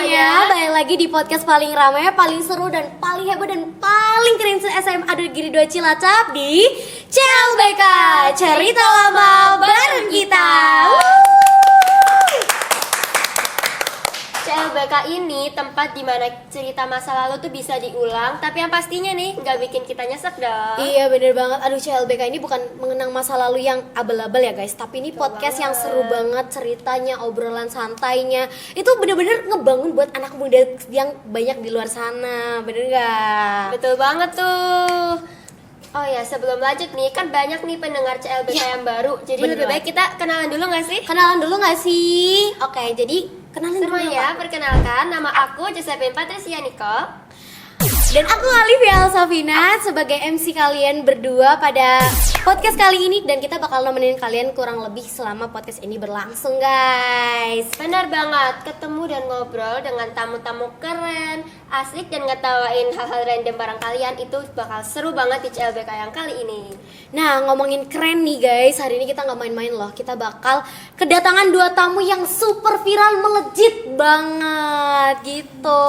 semuanya, balik lagi di podcast paling ramai, paling seru dan paling heboh dan paling keren SMA Negeri 2 Cilacap di CLBK, cerita lama bareng kita. CLBK ini tempat dimana cerita masa lalu tuh bisa diulang, tapi yang pastinya nih nggak bikin kita nyesek dong. Iya bener banget, aduh CLBK ini bukan mengenang masa lalu yang abal-abal ya guys, tapi ini podcast yang seru banget ceritanya, obrolan santainya. Itu bener-bener ngebangun buat anak muda yang banyak di luar sana, bener gak? Betul banget tuh. Oh ya, sebelum lanjut nih, kan banyak nih pendengar CLBK yang baru. Jadi bener lebih banget. baik kita kenalan dulu nggak sih? Kenalan dulu gak sih? Oke, jadi kenalan dulu Semuanya, perkenalkan, nama aku Josephine Patricia Nicole. dan aku Alivia Alsafina sebagai MC kalian berdua pada podcast kali ini. Dan kita bakal nemenin kalian kurang lebih selama podcast ini berlangsung guys. Benar banget, ketemu dan ngobrol dengan tamu-tamu keren, asik dan ngetawain hal-hal random bareng kalian. Itu bakal seru banget di CLBK yang kali ini. Nah ngomongin keren nih guys, hari ini kita gak main-main loh. Kita bakal kedatangan 2 tamu yang super viral, melejit banget gitu.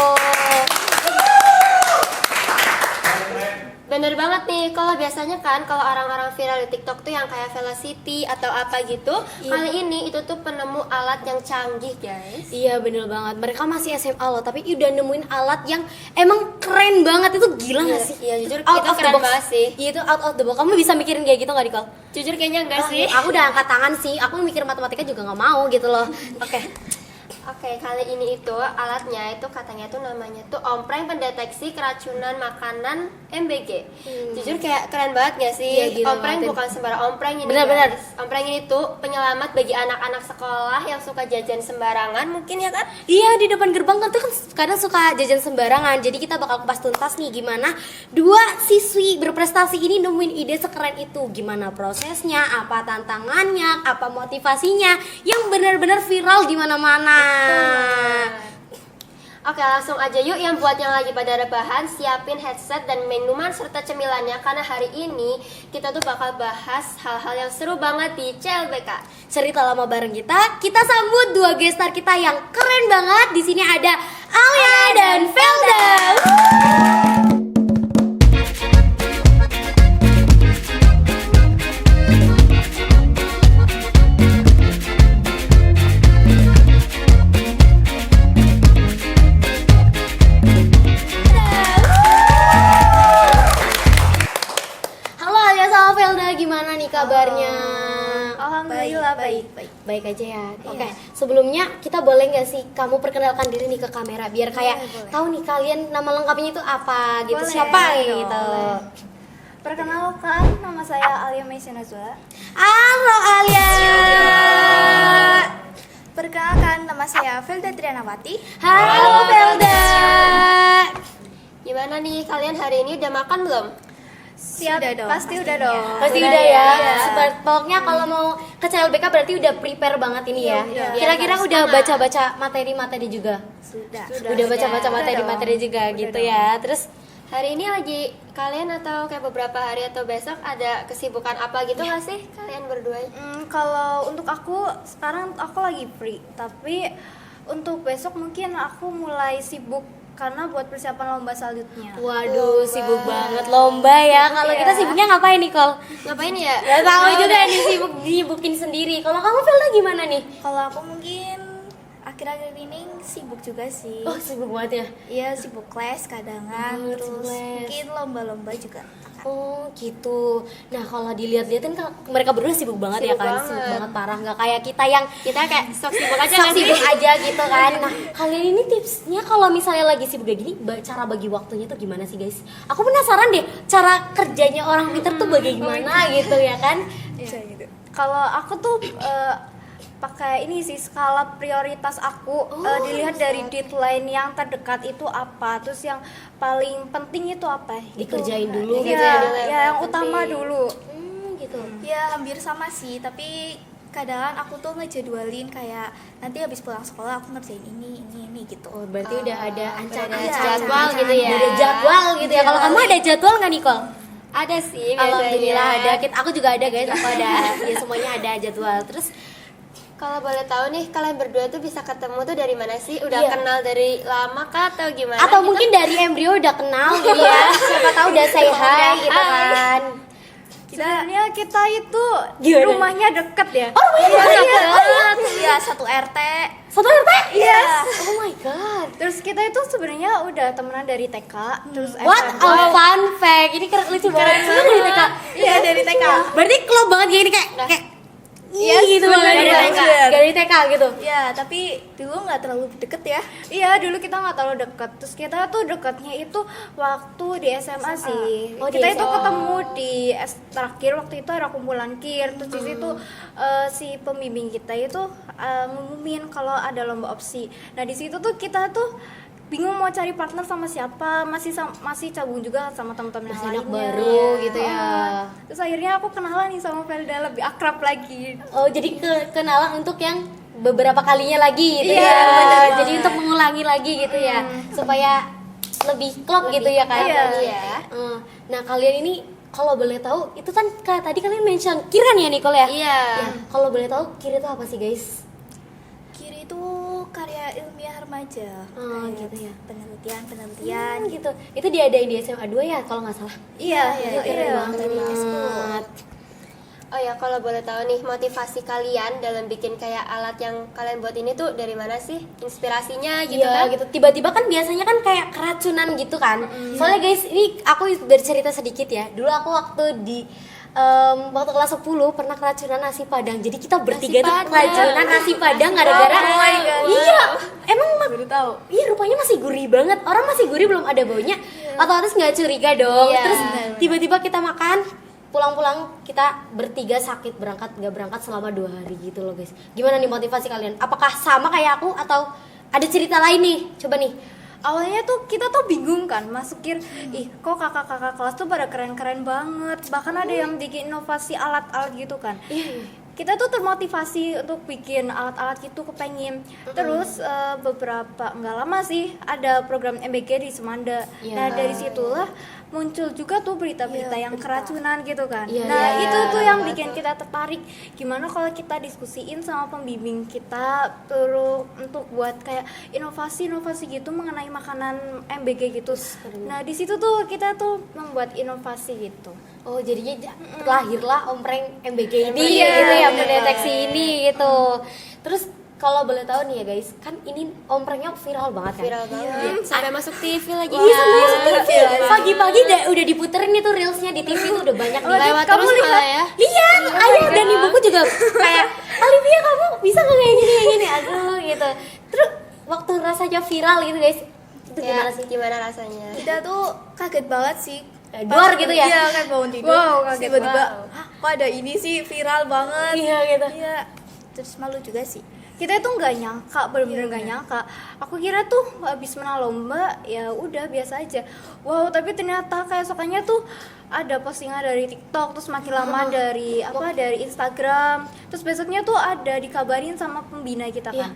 Bener banget nih, kalau biasanya kan kalau orang-orang viral di TikTok tuh yang kayak Velocity atau apa gitu, kali ini itu tuh penemu alat yang canggih guys. Iya bener banget, mereka masih SMA loh, tapi udah nemuin alat yang emang keren banget. Itu gila gak sih? Iya jujur Out itu of the keren box. banget sih. Iya itu out of the box. Kamu bisa mikirin kayak gitu gak Nicole? Jujur kayaknya enggak sih. Aku udah angkat tangan sih, aku mikir matematika juga gak mau gitu loh. Oke, kali ini itu alatnya itu katanya tuh namanya tuh ompreng pendeteksi keracunan makanan MBG. Jujur kayak keren banget gak sih? Iya, gila Ompreng banget. bukan sembarang ompreng ini. Benar-benar. guys. Ompreng ini tuh penyelamat bagi anak-anak sekolah yang suka jajan sembarangan, mungkin ya kan? Iya di depan gerbang kan tuh kan kadang suka jajan sembarangan. Jadi kita bakal kupas tuntas nih gimana 2 siswi berprestasi ini nemuin ide sekeren itu. Gimana prosesnya, apa tantangannya, apa motivasinya yang benar-benar viral di mana-mana. Oke, langsung aja yuk yang buat yang lagi pada rebahan, siapin headset dan minuman serta cemilannya, karena hari ini kita tuh bakal bahas hal-hal yang seru banget di CLBK. Cerita lama bareng kita sambut 2 guest star kita yang keren banget. Di sini ada Alia dan Felda. Halo Alia sama Felda, gimana nih kabarnya? Alhamdulillah baik. Baik aja ya. Oke, sebelumnya kita boleh nggak sih kamu perkenalkan diri nih ke kamera biar kayak Boleh. tahu nih kalian nama lengkapnya itu apa gitu, Boleh, siapa boleh. gitu. Perkenalkan, nama saya Alia Maisin Nazwa. Halo Alia. Perkenalkan, nama saya Felda Trianawati. Halo Felda. Gimana nih, kalian hari ini udah makan belum? Siap, Sudah dong, pasti udah dong. Pasti Udah udah ya. ya. Pokoknya kalau mau ke CLBK berarti udah prepare banget ini ya. Iya, Kira-kira harus udah sama. baca-baca materi-materi juga. Sudah. Udah baca-baca Udah materi-materi dong. juga Udah gitu dong. ya. Terus Hari ini lagi kalian atau kayak beberapa hari atau besok ada kesibukan apa gitu nggak sih kalian berdua? Kalau untuk aku sekarang aku lagi free, tapi untuk besok mungkin aku mulai sibuk karena buat persiapan lomba selanjutnya. waduh, sibuk banget lomba ya. Kalau kita sibuknya ngapain Nicole? Ngapain ya? Gak tahu juga nih, sibukin sendiri. Kalau kamu Felda gimana nih? Kalau aku mungkin akhir-akhir ini sibuk juga sih. Oh, sibuk banget ya. Iya, sibuk les kadangan, Oh, terus les. mungkin lomba-lomba juga. Oh gitu. Nah kalau dilihat-lihatin kan mereka berdua sibuk banget ya Sibuk kan, banget. sibuk banget parah. Nggak kayak kita yang Kita kayak sok sibuk aja sok nggak sih? sibuk aja gitu kan. Nah kalian ini tipsnya kalau misalnya lagi sibuk kayak gini, cara bagi waktunya tuh gimana sih guys? Aku penasaran deh cara kerjanya orang pinter tuh bagaimana gitu ya kan? Bisa gitu. Kalau aku tuh pakai ini sih skala prioritas aku, dilihat dari deadline yang terdekat itu apa, terus yang paling penting itu apa gitu. Dikerjain dulu Iya, gitu ya. ya yang utama dulu. Gitu. Ya hampir sama sih, tapi kadang aku tuh ngejadwalin kayak nanti habis pulang sekolah aku ngerjain ini gitu. Oh berarti udah ada Ada jadwal gitu ya. Udah ada jadwal gitu ya. Kalau kamu ada jadwal nggak Nicole? Ada sih biasanya. Alhamdulillah ada. Aku juga ada guys. Aku ada. Ya semuanya ada jadwal. Terus Kalau boleh tahu nih, kalian berdua tuh bisa ketemu tuh dari mana sih? Udah Iya. kenal dari lama kah atau gimana? Atau gitu? mungkin dari embrio udah kenal gitu ya. Siapa tahu udah say hi gitu kan. Sebenarnya kita itu Gimana? rumahnya deket ya. Oh, rumahnya deket. Iya, satu RT. Satu RT? Yes. Oh my god. Terus kita itu sebenarnya udah temenan dari TK, terus What SMP. a fun fact. Ini keren lucu banget. Itu dari TK. Iya, dari TK. Berarti klop banget ya ini kayak Yes, gitu bener, banget. dari TK. Dari TK gitu. Ya, tapi dulu nggak terlalu deket ya. Iya, dulu kita nggak terlalu deket. Terus kita tuh deketnya itu waktu di SMA sih. Oh, di Kita itu SMA. ketemu di terakhir waktu itu ada kumpulan KIR. Terus di situ si pembimbing kita itu ngumumin kalau ada lomba opsi. Nah, di situ tuh kita tuh bingung mau cari partner sama siapa, masih cabung juga sama teman-teman yang Masih anak lainnya. baru gitu ya. Terus akhirnya aku kenalan nih sama Felda, lebih akrab lagi. Oh, jadi kenalan untuk yang beberapa kalinya lagi gitu Iya, ya. bener Jadi untuk mengulangi lagi gitu ya. Supaya lebih klop gitu ya kan. Iya. Nah, kalian ini kalau boleh tahu itu kan tadi kalian mention Kir kan ya Nicole ya? Iya. Kalau boleh tahu Kir itu apa sih guys? Kiri itu karya ilmiah remaja. Oh, Kayak gitu ya. Penelitian. Gitu. Itu diadain di SMA 2 ya kalau nggak salah. Iya, Keren banget. Oh ya, kalau boleh tahu nih, motivasi kalian dalam bikin kayak alat yang kalian buat ini tuh dari mana sih? Inspirasinya gitu Iya kan? gitu. Tiba-tiba kan biasanya kan kayak keracunan gitu kan. Soalnya guys, ini aku bercerita sedikit ya. Dulu aku waktu di waktu kelas 10 pernah keracunan nasi padang. Jadi kita bertiga tuh keracunan nasi padang gara-gara iya. Emang baru tahu. iya rupanya masih gurih banget. Orang masih gurih belum ada baunya. Otomatis nggak curiga dong. Iya. Terus tiba-tiba kita makan, pulang-pulang kita bertiga sakit, nggak berangkat selama 2 hari gitu loh guys. Gimana nih motivasi kalian? Apakah sama kayak aku atau ada cerita lain nih? Coba nih. Awalnya tuh kita tuh bingung kan, masukin ih kok kakak-kakak kelas tuh pada keren-keren banget. Bahkan ada yang bikin inovasi alat-alat gitu kan. Kita tuh termotivasi untuk bikin alat-alat gitu, kepengen. Terus beberapa nggak lama sih ada program MBG di Semanda. Iya. Nah dari situlah muncul juga tuh berita-berita yang keracunan gitu kan. Iya, Nah iya. itu tuh yang bikin kita tertarik. Gimana kalau kita diskusiin sama pembimbing kita terus untuk buat kayak inovasi-inovasi gitu mengenai makanan MBG gitu. Nah di situ tuh kita tuh membuat inovasi gitu. Oh jadinya lahirlah ompreng MBG ini Iya, gitu ya, bener pendeteksi ini gitu. Terus kalau boleh tahu nih ya guys, kan ini omprengnya viral banget kan? Viral banget. Sampai masuk TV lagi. Iya, sampai masuk TV. Pagi-pagi udah diputerin itu reelsnya di TV tuh udah banyak nih. Lewat Kamu terus lihat? malah ya. Lihat, ayah dan ibuku juga kayak Olivia kamu bisa nggak kayak gini, aduh gitu. Terus waktu rasanya viral gitu guys, itu Ya, gimana sih? gimana rasanya? Kita tuh kaget banget sih. Duar gitu ya? Iya, kan bangun tidur. Wow, kaget Tiba-tiba, banget. "Hah, kok ada ini sih viral banget." Iya gitu. Iya. Terus malu juga sih. Kita itu nggak nyangka, bener-bener nggak nyangka. Aku kira tuh habis menang lomba ya udah biasa aja. Wow, tapi ternyata keesokannya tuh ada postingan dari TikTok, terus makin lama dari dari Instagram. Terus besoknya tuh ada dikabarin sama pembina kita kan.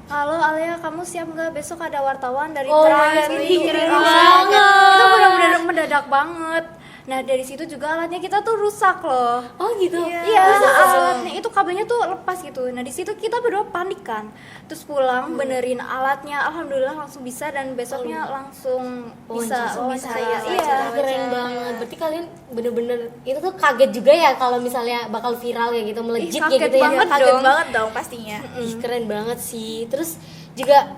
Halo Alia, kamu siap nggak? Besok ada wartawan dari Oh Trans my ini God, keren keren banget. banget. Itu benar-benar mendadak banget. Nah dari situ juga alatnya kita tuh rusak loh. Oh gitu. Iya, alatnya itu kabelnya tuh lepas gitu. Nah di situ kita berdua panik kan. Terus pulang benerin alatnya, alhamdulillah langsung bisa dan besoknya langsung bisa wawancara. Iya, Keren banget. Berarti kalian bener-bener itu tuh kaget juga ya kalau misalnya bakal viral kayak gitu, melejit Ih, kayak kaget gitu ya. banget. Kaget dong. banget dong pastinya. Ih, keren banget sih. Terus juga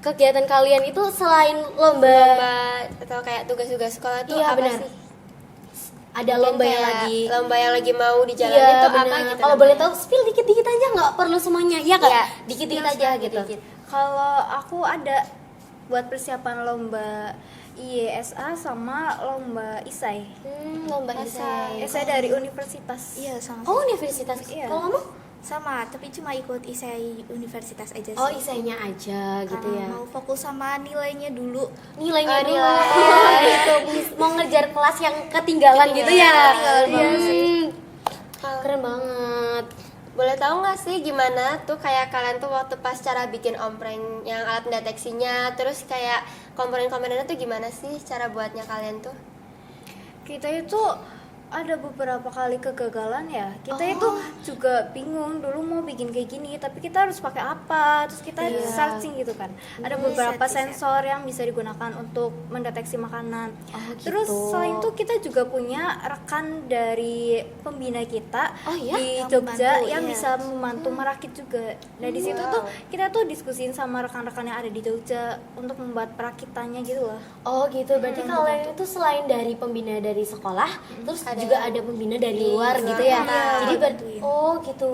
kegiatan kalian itu selain lomba, Lomba atau kayak tugas-tugas sekolah tuh iya apa benar. sih? Ada lomba yang Kayak lagi. lomba yang lagi mau dijalanin Iya tuh apa benar. gitu. Kalau boleh tahu spill dikit-dikit aja, nggak perlu semuanya. Iya kan? Iya. Dikit-dikit aja gitu. Kalau aku ada buat persiapan lomba IESA sama lomba ISAI. Lomba esai. Esai dari universitas. Iya, sama. Oh, universitas. Iya. Kalau kamu? Sama, tapi cuma ikut isai universitas aja sih. Oh, isainya aja gitu Karena ya. mau fokus sama nilainya dulu. Nilainya dulu. nilai. Oh, gitu. Mau ngejar kelas yang ketinggalan gitu ya. Ketinggalan banget Hmm. Keren banget. Boleh tahu nggak sih gimana tuh kayak kalian tuh waktu pas cara bikin ompreng yang alat pendeteksinya, terus kayak komponen-komponennya tuh gimana sih cara buatnya kalian tuh? Kita itu ada beberapa kali kegagalan ya. Kita itu juga bingung dulu mau bikin kayak gini, tapi kita harus pakai apa? Terus kita searching gitu kan. Ada beberapa sensor yang bisa digunakan untuk mendeteksi makanan. Terus selain itu kita juga punya rekan dari pembina kita di Yang Jogja membantu, yang iya. bisa membantu merakit juga. Nah di situ tuh kita tuh diskusiin sama rekan-rekan yang ada di Jogja untuk membuat perakitannya gitu loh. Oh gitu, berarti kalian itu selain dari pembina dari sekolah, terus juga ada pembina dari luar gitu ya. Iya. Jadi oh gitu.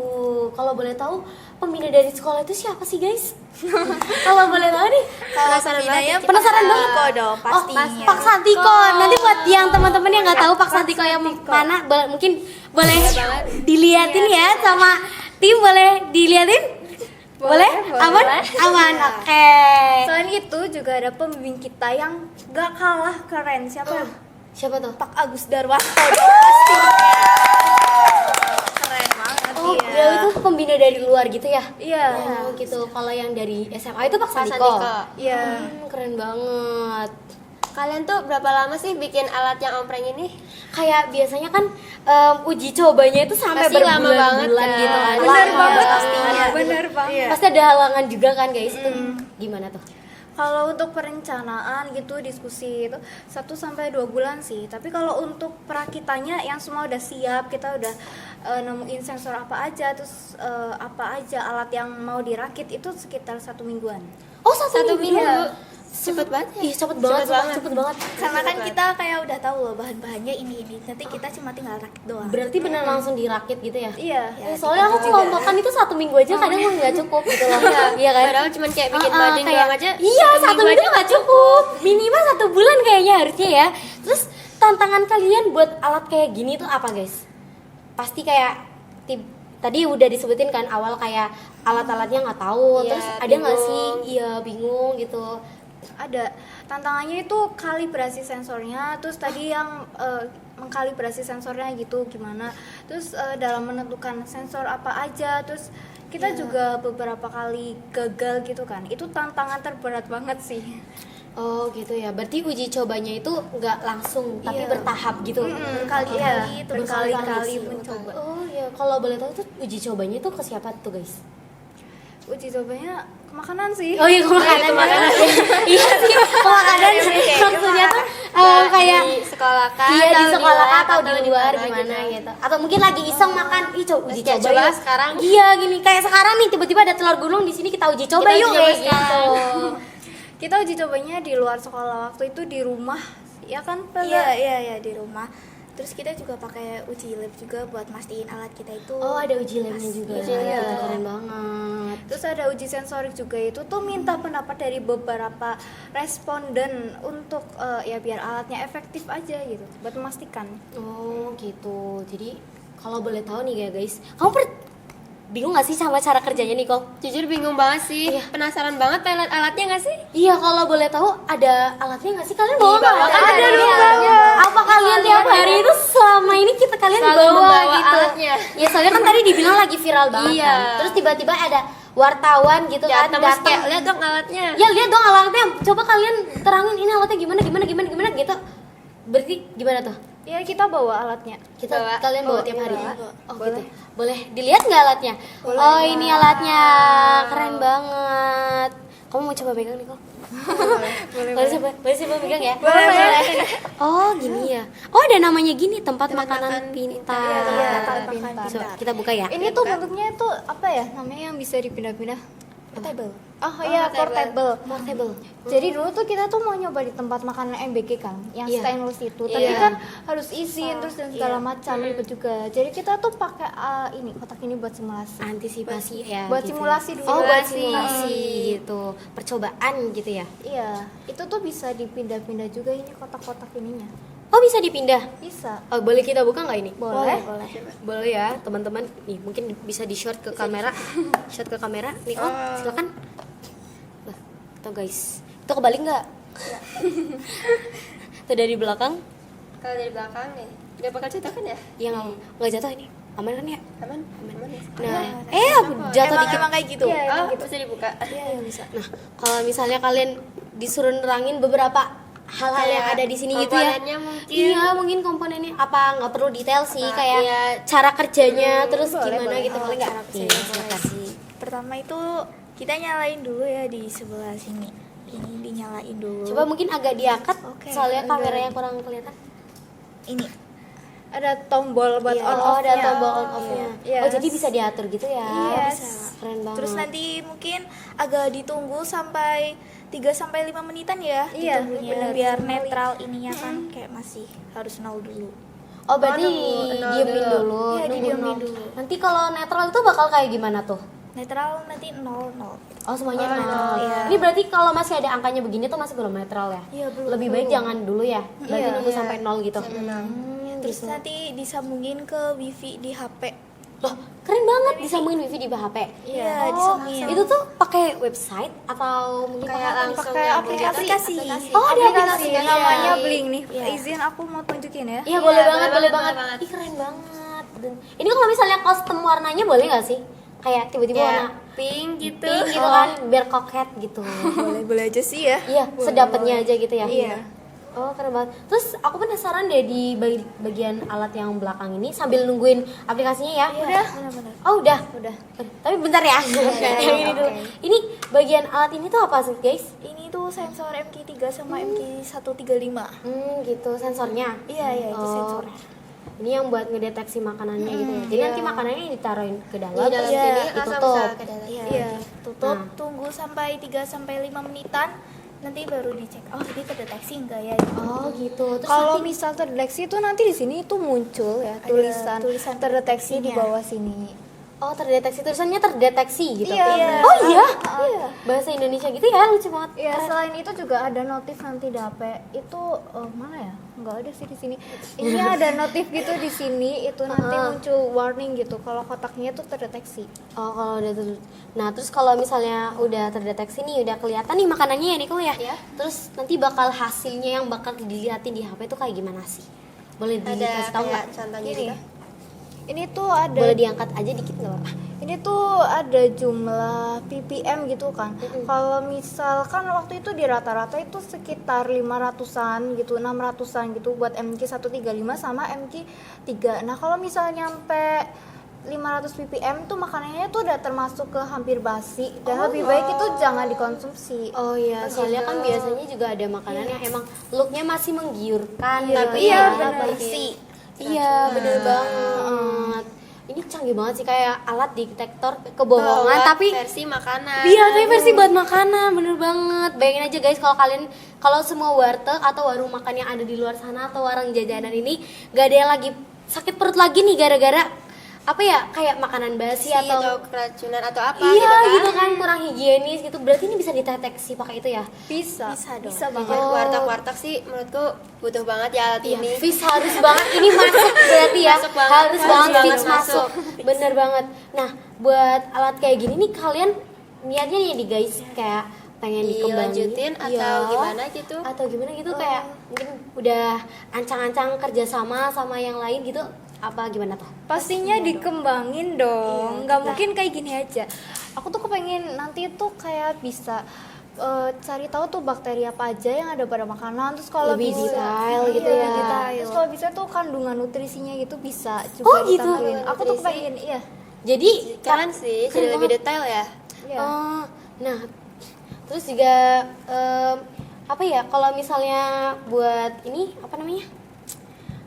Kalau boleh tahu pembina dari sekolah itu siapa sih guys? Kalau boleh tahu nih. Penasaran banget. Penasaran banget. Santiko dong pastinya. Oh, Pak Santiko. Nanti buat yang teman-teman yang nggak tahu Pak Santiko yang mana, mungkin boleh diliatin ya sama tim, boleh diliatin? Boleh? Aman? Aman. Oke. Selain itu juga ada pembimbing kita yang gak kalah keren. Siapa? Siapa tuh? Pak Agus Darwanto dong pastinya. Keren banget Oh, dia. beliau itu pembina dari luar gitu ya? Iya. Oh, gitu. Kalau yang dari SMA itu Pak Santiko. Santiko. Iya. Keren banget. Kalian tuh berapa lama sih bikin alat yang ompreng ini? Kayak biasanya kan uji cobanya itu sampai Pasti lama banget berbulan-bulan kan. gitu kan. Bener Lama banget pastinya. Bener banget. Pasti ada halangan juga kan guys. Itu gimana tuh? Kalau untuk perencanaan gitu diskusi itu 1-2 bulan sih. Tapi kalau untuk perakitannya yang semua udah siap, kita udah nemuin sensor apa aja, terus apa aja alat yang mau dirakit itu sekitar 1 mingguan. Oh, satu minggu. Iya. Cepet banget ya? Ih, cepet banget, cepet banget. Karena kan kita kayak udah tahu loh bahan-bahannya ini. Nanti kita cuma tinggal rakit doang. Berarti benar langsung dirakit gitu ya? Iya. Soalnya aku kalau makan itu 1 minggu aja kadang nggak cukup gitu loh. Iya kan? Padahal cuma kayak bikin banding Kayak- doang aja. Iya, 1 minggu nggak cukup. Minimal 1 bulan kayaknya harusnya ya. Terus tantangan kalian buat alat kayak gini tuh apa guys? Pasti kayak tadi udah disebutin kan awal kayak alat-alatnya nggak tahu. Iya, Terus ada nggak bingung. sih? Iya, bingung gitu. Ada tantangannya itu kalibrasi sensornya, terus tadi yang mengkalibrasi sensornya gitu gimana, terus dalam menentukan sensor apa aja, terus kita juga beberapa kali gagal gitu kan, itu tantangan terberat banget sih. Oh gitu ya. Berarti uji cobanya itu nggak langsung tapi bertahap gitu. Berkali-kali itu berkali-kali sih. mencoba. Oh ya, kalau boleh tahu tuh uji cobanya tuh ke siapa tuh guys? Uji cobanya ke makanan sih. Oh iya, ke makanan. Iya sih, ke makanan. Maksudnya tuh kayak di sekolah kan? iya di sekolah lab, atau di luar mana gimana gitu. Atau mungkin lagi iseng makan, uji Kayak coba coba yuk. sekarang. Iya gini, kayak sekarang nih tiba-tiba ada telur gulung di sini, kita uji coba Kita uji yuk coba kayak sekarang. gitu. Kita uji cobanya di luar sekolah, waktu itu di rumah, ya kan? Pel? Iya di rumah. Terus kita juga pakai uji lab juga buat mastiin alat kita itu. Oh, ada uji labnya juga. Uji lab. Iya, keren banget. Terus ada uji sensorik juga, itu tuh minta pendapat dari beberapa responden untuk ya biar alatnya efektif aja gitu, buat memastikan. Oh gitu. Jadi kalau boleh tahu nih ya guys, kamu bingung gak sih sama cara kerjanya nih kok? Jujur bingung banget sih. Iya. Penasaran banget alatnya nggak sih? Iya, kalau boleh tahu ada alatnya nggak sih? Kalian bawa nggak? Bawa kan Ada ada dong, alatnya. Apa kalian tiap hari itu selama ini kalian Selalu bawa membawa gitu? alatnya. Ya soalnya kan tadi dibilang lagi viral banget Iya. kan. Terus tiba-tiba ada wartawan gitu kan Datang terus kayak datang. lihat dong alatnya. Ya lihat dong alatnya. Coba kalian terangin ini alatnya gimana gitu. Berarti gimana tuh? Ya kita bawa alatnya. Kalian bawa tiap hari? iya. Oh gitu. Boleh dilihat nggak alatnya? Oh ini alatnya keren banget. Kamu mau coba pegang nih kok? Boleh coba pegang ya? Boleh. Oh gini ya. Oh ada namanya gini, tempat makanan pintar. Iya, tempat makan pintar. Kita buka ya. Ini tuh bentuknya tuh apa ya? Namanya yang bisa dipindah-pindah. Portable. Oh iya, portable. Portable. Jadi dulu tuh kita tuh mau nyoba di tempat makanan MBG kan, yang Iya. stainless itu. Tapi Iya. kan harus izin terus dan segala macam ribet juga. Jadi kita tuh pakai ini kotak ini buat simulasi. Antisipasi ya. Buat gitu. simulasi dulu. Oh buat Simulasi. simulasi gitu. Percobaan gitu ya. Iya, itu tuh bisa dipindah-pindah juga ini kotak-kotak ininya. Oh bisa dipindah. Bisa. Oh, boleh kita buka nggak ini? Boleh. Boleh ya teman-teman. Nih mungkin bisa di short ke kamera. Short ke kamera. Nih oh silakan. Wah, tuh guys. Itu kebalik nggak? Tuh dari belakang. Kalau dari belakang nih, nggak bakal jatuh kan ya? Yang nggak jatuh ini. Aman kan ya? Aman? Aman ya? Nah, jatuh dikit. Emang kayak gitu. Oh, bisa dibuka. Nah, kalau misalnya kalian disuruh nerangin beberapa hal-hal yang Kayak ada di sini gitu ya. komponennya mungkin. Iya, mungkin komponennya apa nggak perlu detail sih, Apa, kayak iya. cara kerjanya terus boleh, gimana boleh. gitu, boleh nggak? Cara Iya, kerjanya silakan. boleh sih. Pertama itu kita nyalain dulu ya di sebelah sini. Ini dinyalain dulu. Coba mungkin agak diangkat, Oke, soalnya udah. kameranya kurang kelihatan. Ini. Ada tombol buat Iya. on Oh, ada off-nya. tombol on off-nya. Yes. Oh, jadi bisa diatur gitu ya. Yes. Keren banget. Terus nanti mungkin agak ditunggu sampai 3 sampai 5 menitan ya Iya, ditunggunya, benar. biar netral ininya kan kayak masih harus nol dulu. Oh, berarti nol didiemin dulu. dulu. Iya, nunggu didiemin nol. dulu. Nanti kalau netral itu bakal kayak gimana tuh? Netral nanti 0 0. Oh, semuanya Oh, netral. iya. Ini berarti kalau masih ada angkanya begini tuh masih belum netral ya? Iya, belum. Lebih baik jangan dulu ya. Berarti Iya, nunggu iya. sampai 0 gitu. Terus nanti disambungin ke wifi di HP. Loh, keren banget disambungin wifi di HP. Iya, Oh, disambungin. itu tuh pakai website atau mungkin Kayak pakai apa nih? langsung pakai nyambung gitu. aplikasi. Oh, ada aplikasi aplikasinya. namanya Blink nih. Iya. Izin aku mau tunjukin ya. Iya, boleh banget, boleh boleh banget. banget. Ih, keren banget. Dan ini kalau misalnya custom warnanya boleh nggak sih? Kayak tiba-tiba warna pink gitu. pink gitu kan, biar koket gitu. Boleh aja sih ya. Iya, sedapatnya aja gitu ya. Iya. Oh, keren banget. Terus aku penasaran deh di bagian alat yang belakang ini sambil nungguin aplikasinya ya. Udah, benar-benar. Oh, udah. Tapi bentar ya. Yang ini dulu. Ini bagian alat ini tuh apa sih, guys? Ini tuh sensor MQ3 sama MQ135. Gitu sensornya. Iya, itu Oh. sensornya. Ini yang buat ngedeteksi makanannya gitu ya. Jadi nanti makanannya ditaruhin ke dalam, Di dalam Iya, sini langsung ditutup. bisa ke dalam. Iya, tutup, Nah. tunggu sampai 3 sampai 5 menitan. Nanti baru dicek. Oh, ini terdeteksi enggak ya? Oh, gitu. Terus Kalau nanti misal terdeteksi itu nanti di sini itu muncul ya Ada tulisan terdeteksi di deteksinya. bawah sini. oh, terdeteksi, tulisannya terdeteksi gitu. Iya. Oh iya. Iya. Bahasa Indonesia gitu ya, lucu banget. Ya, selain itu juga ada notif nanti di HP. Itu mana ya? Enggak ada sih di sini. Ini ada notif gitu di sini, itu nanti muncul warning gitu kalau kotaknya itu terdeteksi. Oh, kalau udah nah, terus kalau misalnya udah terdeteksi nih, udah kelihatan nih makanannya ya Nicole ya. Iya. Terus nanti bakal hasilnya yang bakal dilihatin di HP itu kayak gimana sih? Boleh Ada dikasih tahu nggak? kayak contohnya Gini. gitu. Ini tuh ada Boleh diangkat aja dikit nggak apa? Ini tuh ada jumlah ppm gitu kan. Kalau misalkan waktu itu di rata-rata itu sekitar 500-an gitu, 600-an gitu buat MQ135 sama MQ3. Nah, kalau misalnya nyampe 500 ppm tuh makanannya tuh udah termasuk ke hampir basi dan lebih baik itu jangan dikonsumsi. Oh iya, soalnya kan biasanya juga ada makanan yang emang looknya masih menggiurkan, tapi iya, ya benar. berisi. Iya, bener banget. Ini canggih banget sih, kayak alat detektor kebohongan, Buat tapi versi makanan. iya, tapi versi buat makanan, bener banget. Bayangin aja guys, kalau semua warteg atau warung makan yang ada di luar sana atau warung jajanan ini gak ada yang lagi sakit perut lagi nih gara-gara apa ya, kayak makanan basi atau keracunan atau apa iya gitu gitu kan, kurang higienis gitu. Berarti ini bisa deteksi pakai itu ya? Bisa dong. bisa Jujur, banget. warteg-warteg sih menurutku butuh banget ya alat ini. Fix harus banget, ini masuk berarti ya, Masuk banget, harus harus banget banget fix masuk, masuk. bener banget. Nah, buat alat kayak gini nih kalian niatnya nih guys, kayak pengen dikembangin Dilanjutin atau gimana gitu? atau gimana gitu, kayak mungkin udah ancang-ancang kerjasama sama yang lain gitu, apa gimana tuh? Pastinya dikembangin dong, nggak mungkin kayak gini aja. Aku tuh kepengen nanti tuh kayak bisa cari tahu tuh bakteri apa aja yang ada pada makanan, terus kalau Lebih bisa detail gitu iya, ya. lebih detail. Terus kalau bisa tuh kandungan nutrisinya gitu bisa Oh, juga gitu. ditampilin. Aku tuh Nutrisi. kepengen iya. Jadi Keren sih, keren jadi lebih banget. detail ya. Iya. Oh, nah, terus juga apa ya? Kalau misalnya buat ini apa namanya?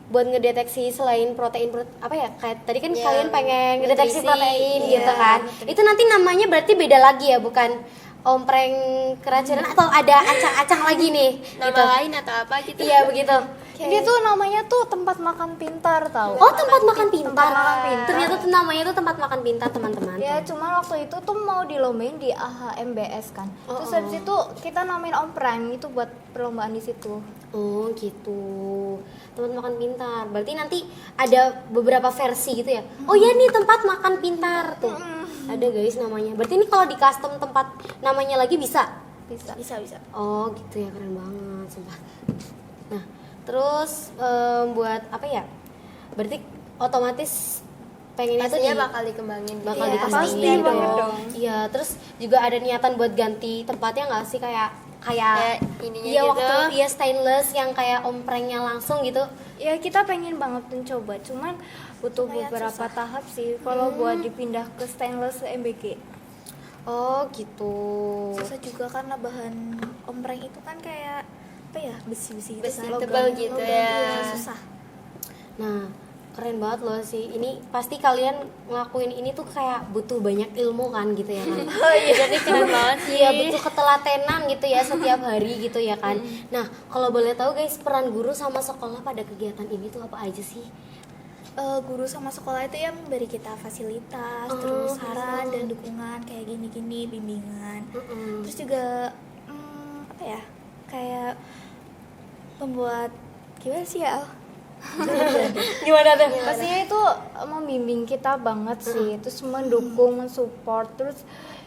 Buat ngedeteksi selain protein apa ya? Kayak tadi kan Ya, kalian pengen ngedeteksi nutrisi, protein iya, gitu kan? Itu nanti namanya berarti beda lagi ya, bukan ompreng keracunan atau ada acang-acang lagi nih? Nama gitu. lain atau apa gitu. Iya begitu. Ini tuh namanya tuh tempat makan pintar tahu. Oh, tempat makan pintar. Tempat makan pintar. Ternyata tuh namanya tuh tempat makan pintar, teman-teman. Ya cuma waktu itu tuh mau dilombain di AHMBS kan. Terus habis itu kita namain Om Prime itu buat perlombaan di situ. Oh gitu, tempat makan pintar. Berarti nanti ada beberapa versi gitu ya. Oh ya nih tempat makan pintar tuh. Ada guys namanya. Berarti ini kalau di custom tempat namanya lagi bisa. Bisa. Bisa. Oh gitu ya, keren banget sumpah. Nah terus buat apa ya? Berarti otomatis pengennya tuh Pastinya bakal dikembangin gitu bakal ya. dikembangin pasti banget dong. dong. Iya, terus juga ada niatan buat ganti tempatnya nggak sih, kayak kayak ininya iya gitu. waktu iya stainless yang kayak omprengnya langsung gitu. Ya kita pengen banget mencoba, cuman butuh Lumayan beberapa susah. tahap sih kalau buat dipindah ke stainless MBG. Oh gitu. Susah juga karena bahan ompreng itu kan kayak apa ya, besi-besi gitu Besi kan. tebal gitu Logam, ya. iya, susah. Nah, keren banget loh sih. Ini pasti kalian ngelakuin ini tuh kayak butuh banyak ilmu kan gitu ya kan. Oh iya, jadi keren banget sih. Iya, butuh ketelatenan gitu ya setiap hari gitu ya kan. Nah, kalau boleh tahu guys, peran guru sama sekolah pada kegiatan ini tuh apa aja sih? Guru sama sekolah itu ya memberi kita fasilitas, terus saran dan dukungan kayak gini-gini, bimbingan. Terus juga apa ya, kayak membuat gimana sih ya Al? Gimana tuh? Pastinya itu membimbing kita banget sih, terus mendukung, mensupport, terus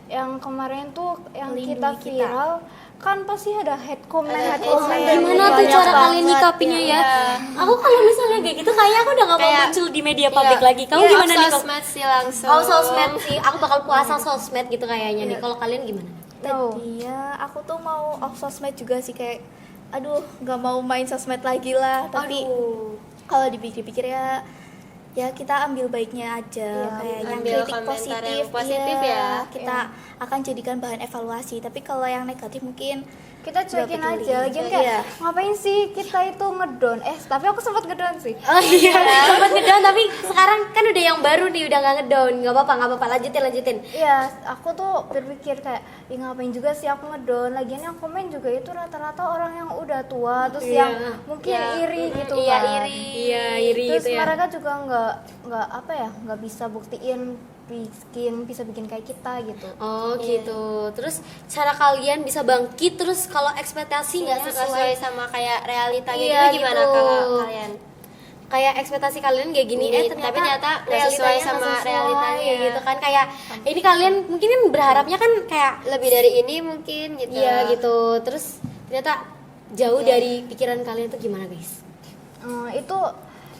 yang kemarin tuh yang Melindungi kita kita. viral kan pasti ada head comment, Ada head head comment comment. dari Gimana tuh banyak cara kalian banget. nyikapinya ya? Aku kalau misalnya kayak gitu kayak aku udah gak mau Kayak- muncul di media publik Iya. lagi. Kamu Iya, gimana nih? Kok? sosmed sih langsung. Oh sosmed sih, aku bakal puasa sosmed gitu kayaknya nih. Kalau kalian gimana? Tadinya aku tuh mau off sosmed juga sih, kayak aduh nggak mau main sosmed lagi lah, tapi kalau dipikir-pikir ya kita ambil baiknya aja, kayak yang ambil kritik komentar positif, yang positif iya, ya. kita akan jadikan bahan evaluasi, tapi kalau yang negatif mungkin Kita cuekin nggak peduli. aja, lagian kayak Iya. ngapain sih kita itu ngedon? Tapi aku sempat ngedon sih. Oh iya, sempat ngedown tapi sekarang kan udah yang baru nih, udah nggak ngedown. Nggak apa-apa, lanjutin. Iya, aku tuh berpikir kayak, ya ngapain juga sih aku ngedon. Lagian yang komen juga itu rata-rata orang yang udah tua, terus Iya. yang mungkin iri gitu Iya, kan. iri. Iya, iri Terus gitu ya. mereka juga nggak apa ya, nggak bisa buktiin bisa bikin kayak kita gitu. Oh gitu. Terus cara kalian bisa bangkit terus kalau ekspektasi nggak Nggak sesuai sama kayak realita Iya, gitu, gimana gitu. kalau kalian? kayak ekspektasi kalian kayak gini, Ini, ternyata tapi ternyata nggak realitanya sesuai nggak sama sesuai, realitanya. gitu kan. Kayak ini kalian mungkin kan berharapnya kan kayak Lebih dari ini mungkin gitu. iya gitu. Terus ternyata jauh dari pikiran kalian tuh gimana guys? Itu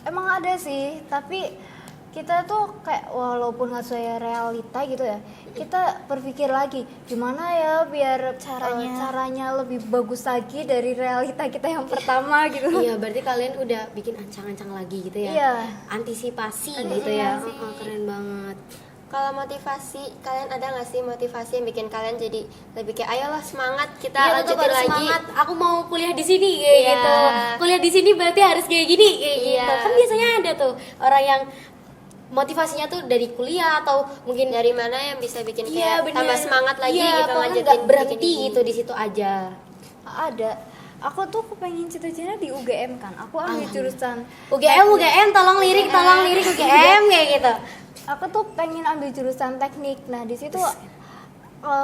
emang ada sih, tapi kita tuh kayak walaupun nggak sesuai realita gitu ya, kita berpikir lagi gimana ya biar caranya lebih bagus lagi dari realita kita yang pertama gitu. Iya, berarti kalian udah bikin ancang-ancang lagi gitu ya. Iya. Antisipasi gitu ya. Keren banget. Kalau motivasi, kalian ada nggak sih motivasi yang bikin kalian jadi lebih kayak ayolah semangat kita Iya, tetap lanjutin harus lagi. semangat. Aku mau kuliah di sini kayak Iya. gitu. Kuliah di sini berarti harus kayak gini kayak Iya. gitu. Kan biasanya ada tuh orang yang motivasinya tuh dari kuliah atau mungkin Dari mana yang bisa bikin iya, kayak bener. tambah semangat lagi Iya, gitu pokoknya lanjutin nggak berhenti bikin ini. gitu di situ aja. Ada. Aku tuh kepengen cita-citanya di UGM kan. Aku ambil jurusan UGM tolong lirik UGM kayak gitu. aku tuh pengen ambil jurusan teknik. Nah, di situ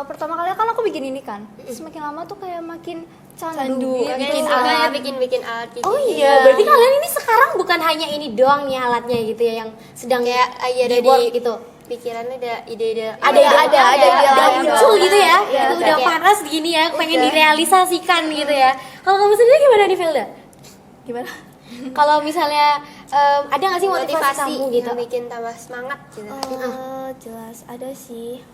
pertama kali kan aku bikin ini kan. Semakin lama tuh kayak makin candu Makanya gitu. sukanya bikin alat gitu. Oh iya, berarti kalian ini sekarang bukan hanya ini doang nih alatnya gitu ya yang sedang Kayak iya ada di-work di gitu. pikirannya ada ide-ide. Ada udah muncul gitu ya. Iya, Itu udah kayak- panas gini ya, pengen direalisasikan gitu ya. Kalau kamu sendiri gimana nih Felda? gimana? Kalau misalnya ada nggak sih motivasi kamu gitu? yang bikin tambah semangat gitu. Jelas ada sih,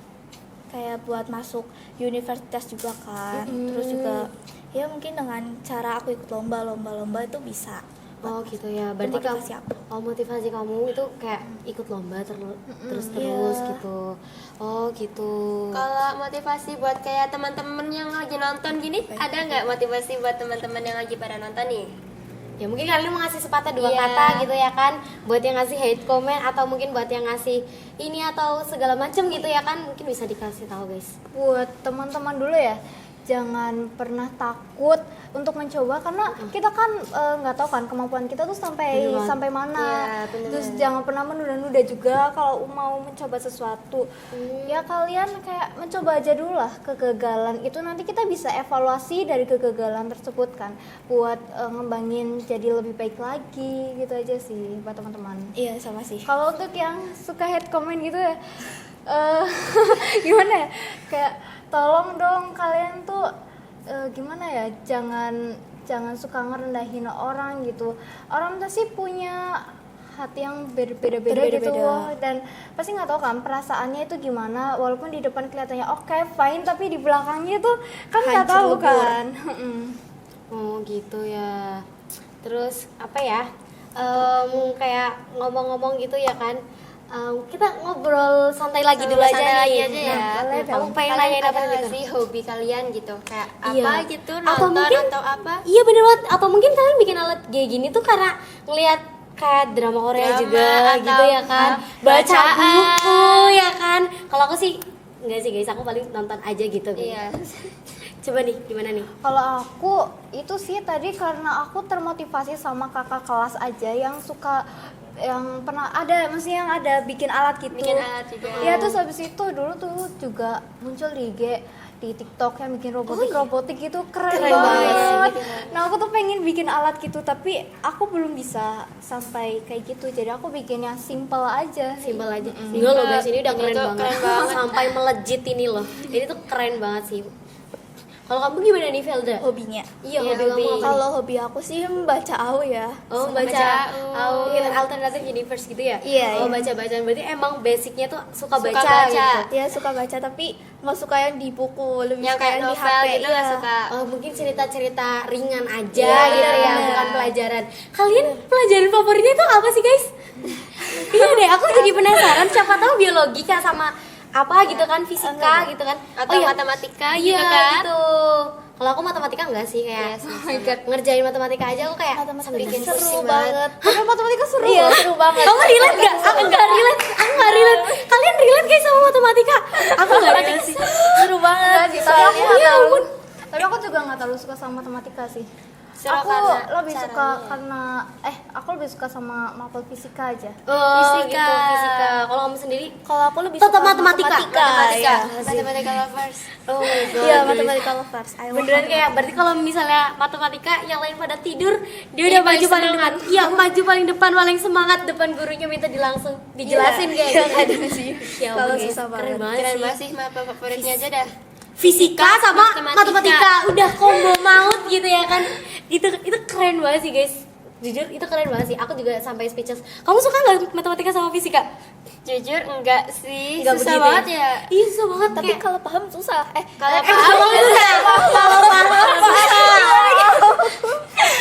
kayak buat masuk universitas juga kan, terus juga ya mungkin dengan cara aku ikut lomba itu bisa. Oh gitu ya, berarti kamu motivasi aku. motivasi kamu itu kayak ikut lomba terus gitu. Oh gitu. Kalau motivasi buat kayak teman-teman yang lagi nonton gini, ada nggak motivasi buat teman-teman yang lagi pada nonton nih? Ya mungkin kalian mau ngasih sepatah dua Iya. kata gitu ya kan, buat yang ngasih hate comment atau mungkin buat yang ngasih ini atau segala macem gitu ya kan, mungkin bisa dikasih tahu guys. Buat teman-teman dulu ya, jangan pernah takut untuk mencoba karena kita kan nggak tahu kan kemampuan kita tuh sampai Bener banget. sampai mana. Iya, bener. Terus jangan pernah menunda-nunda juga kalau mau mencoba sesuatu. Ya kalian kayak mencoba aja dulu lah kegagalan itu, nanti kita bisa evaluasi dari kegagalan tersebut kan buat ngembangin jadi lebih baik lagi gitu aja sih buat teman-teman. Iya sama sih. Kalau untuk yang suka hate comment gitu ya, gimana ya? Kayak tolong dong kalian tuh gimana ya? Jangan suka ngerendahin orang gitu. Orang pasti punya hati yang berbeda-beda gitu Berbeda-beda. dan pasti nggak tahu kan perasaannya itu gimana walaupun di depan kelihatannya oke fine tapi di belakangnya tuh kan nggak Hancur tahu lebur. kan. Oh gitu ya. Terus apa ya? Kayak ngomong-ngomong gitu ya kan. Kita ngobrol santai lagi dulu aja Santai nih. lagi aja ya. Nah, boleh kamu dong. pengen Kalian nanyain apa ada nggak gitu? sih hobi kalian gitu kayak Iya. apa gitu Atau nonton mungkin- atau apa? Iya bener banget. Atau mungkin kalian bikin alat kayak gini tuh karena ngelihat kayak drama Korea Drama juga atau gitu ya kan. Baca bacaan. buku ya kan. Kalau aku sih enggak sih guys, aku paling nonton aja gitu. Iya. Coba nih gimana nih? Kalau aku itu sih tadi karena aku termotivasi sama kakak kelas aja yang suka yang pernah ada maksudnya yang ada bikin alat gitu. Bikin alat juga. Ya terus habis itu dulu tuh juga muncul di IG di TikTok yang bikin robotik gitu keren, Keren banget. banget. Nah aku tuh pengen bikin alat gitu tapi aku belum bisa sampai kayak gitu jadi aku bikin yang simple aja. Simpel aja. Enggak loh guys, ini udah Ini keren tuh banget. keren banget. Sampai melejit ini loh. Ini tuh keren banget sih. Kalau kamu gimana nih Velda? Hobinya. Iya, Iya, hobi kamu hobi. apa nih? Kalau hobi aku sih membaca AU ya. Oh, Baca baca AU. gitu, alternative universe gitu ya? Iya, Oh, iya. baca-bacaan berarti emang basicnya tuh suka Suka baca, baca. gitu. Ya suka baca tapi nggak suka yang di buku, lebih Yang suka kayak yang di novel HP. gitu nggak Iya. suka. Oh, mungkin cerita-cerita ringan aja Iya, gitu ya, benar. bukan pelajaran. Kalian pelajaran favoritnya tuh apa sih, guys? Iya deh, aku jadi penasaran. Siapa tahu biologi kah sama apa gitu kan, fisika gitu kan. Atau iya. matematika Iya gitu kan. gitu. Kalau aku matematika enggak sih kayak Iya, sama. ngerjain matematika aja aku kayak Matematika bikin seru pusing banget. Tapi matematika seru. Iya, seru banget. Kamu relate gak? Aku gak relate. Aku gak relate. Kalian relate guys sama matematika? Aku gak relate sih. Seru banget. Enggak sih, tapi aku nggak Iya, terlalu. ampun. Tapi aku juga nggak terlalu suka sama matematika sih. Seru aku karena lebih suka caranya. karena aku lebih suka sama mapel fisika aja. Oh, Fisika. gitu, fisika. Kalau kamu sendiri? Kalau aku lebih Tetap suka matematika. Iya. Matematika lovers. Oh my god. Iya, guys. matematika lovers. I love Beneran kayak berarti kalau misalnya matematika yang lain pada tidur, dia udah Ini maju paling paling depan. Iya, maju paling depan paling semangat depan gurunya minta langsung dijelasin kayak Iya, gitu. kadang sih. Ya Kalau ampun, guys. susah Keren banget. banget Keren sih. banget sih mapel favoritnya aja dah. Fisika sama Matematika. matematika udah combo maut gitu ya kan. Itu keren banget sih guys, jujur itu keren banget sih, aku juga sampai speechless. Kamu suka nggak matematika sama fisika? Jujur enggak sih. Nggak Susah begitu banget ya. Iya susah banget. Tapi kayak- kalau paham susah. Kalau kalau paham susah,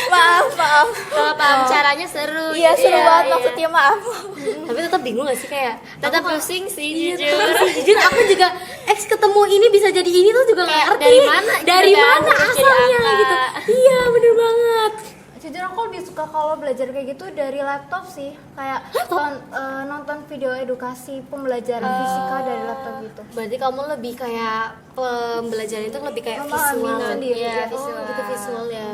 kalau maaf. kalau paham caranya seru. Iya, seru banget iya. maksudnya, maaf. tapi tetap bingung gak sih kayak Tetap aku- pusing sih Iya, jujur. tetap pusing. Jujur aku juga ketemu ini bisa jadi ini tuh juga nggak Kayak ngerti dari mana gitu dari kan, mana jadi asalnya angka. gitu. Iya bener banget. Jujur aku lebih suka kalau belajar kayak gitu dari laptop sih. Kayak nonton video edukasi pembelajaran fisika dari laptop gitu. Berarti kamu lebih kayak pembelajaran itu lebih kayak Memahami visual sendiri. Iya, Oh, visual. gitu visual ya.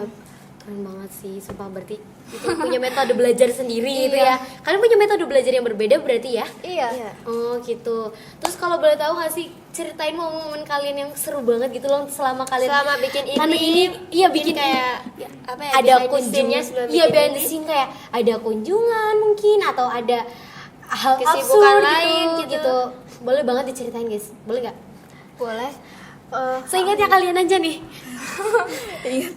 Keren banget sih, sumpah berarti itu punya metode belajar sendiri gitu ya. Kalian punya metode belajar yang berbeda berarti ya? Iya. Oh gitu. Terus kalau boleh tahu nggak sih ceritain momen kalian yang seru banget gitu loh selama kalian Selama bikin Karena ini, iya bikin kayak apa ya? ada behind the kunjungan scene-nya sebelum iya bikin behind the ini. scene kayak ada kunjungan mungkin atau ada hal Kesibukan absurd lain gitu, gitu. gitu. Boleh banget diceritain guys, boleh nggak? Boleh. Seingatnya kalian aja nih.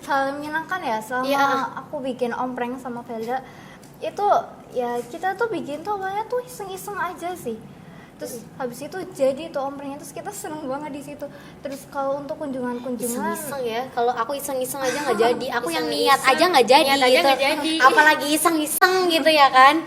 Hal menyenangkan ya selama Iya. aku bikin ompreng sama Velda itu ya kita tuh bikin tuh awalnya tuh iseng-iseng aja sih. Terus habis itu jadi tuh omprengnya terus kita seneng banget di situ. Terus kalau untuk kunjungan-kunjungan Iseng-iseng ya. Kalau aku iseng-iseng aja nggak jadi. Aku yang niat Iseng-iseng. aja nggak jadi Niat aja gitu. nggak jadi. Apalagi iseng-iseng gitu ya kan.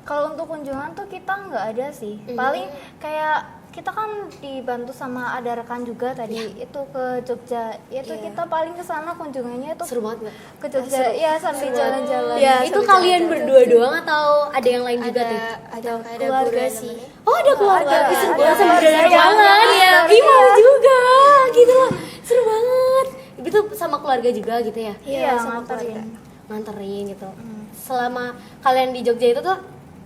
kalau untuk kunjungan tuh kita nggak ada sih. Paling kayak kita kan dibantu sama ada rekan juga tadi itu ke Jogja. Itu Iya. kita paling ke sana kunjungannya itu Seru banget nggak? ke Jogja. Ya sambil jalan-jalan. Iya, Itu sambil kalian jalan-jalan. berdua doang atau ada yang lain juga tuh? ada Keluarga guru sih. namanya. Oh ada keluarga, Ada, seru ada. banget sambil Ada jalan-jalan. Iya, Ih mau juga, gitu loh, seru banget. Itu sama keluarga juga gitu ya? Iya, sama nganterin. keluarga. Nganterin gitu. Selama kalian di Jogja itu tuh,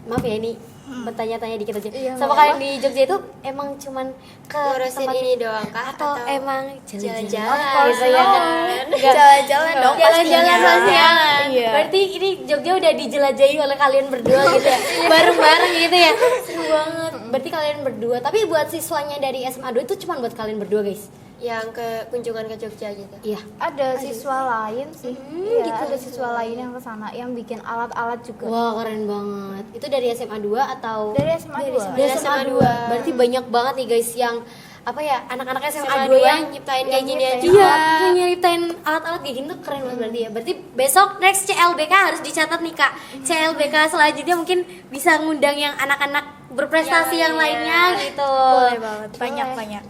maaf ya ini bertanya-tanya dikit aja. Iya, Sama nggak kalian di Jogja itu emang cuman ke Ngurusin tempat ini doang kah? atau emang jalan-jalan gitu ya? Enggak. Jalan-jalan dong Jalan-jalan pastinya. sosial. Iya. Berarti ini Jogja udah dijelajahi oleh kalian berdua gitu ya. Bareng-bareng gitu ya. Seru banget. Berarti kalian berdua. Tapi buat siswanya dari SMA 2 itu cuma buat kalian berdua, guys. yang ke kunjungan ke Jogja gitu. Iya. Ada siswa lain sih. Iya, gitu. ada siswa lain yang ke sana yang bikin alat-alat juga. Wah, keren banget. Itu dari SMA 2 atau Dari SMA 2. Dari SMA SMA 2. 2. Berarti banyak banget nih guys yang apa ya, anak-anak SMA SMA 2 2 yang nyiptain kayak yang gini nyiptain. aja. iya, yang nyeritain alat-alat kayak gini tuh keren banget berarti ya. Berarti besok next CLBK harus dicatat nih Kak. CLBK selanjutnya mungkin bisa ngundang yang anak-anak berprestasi yang lainnya gitu. Boleh banget, banyak.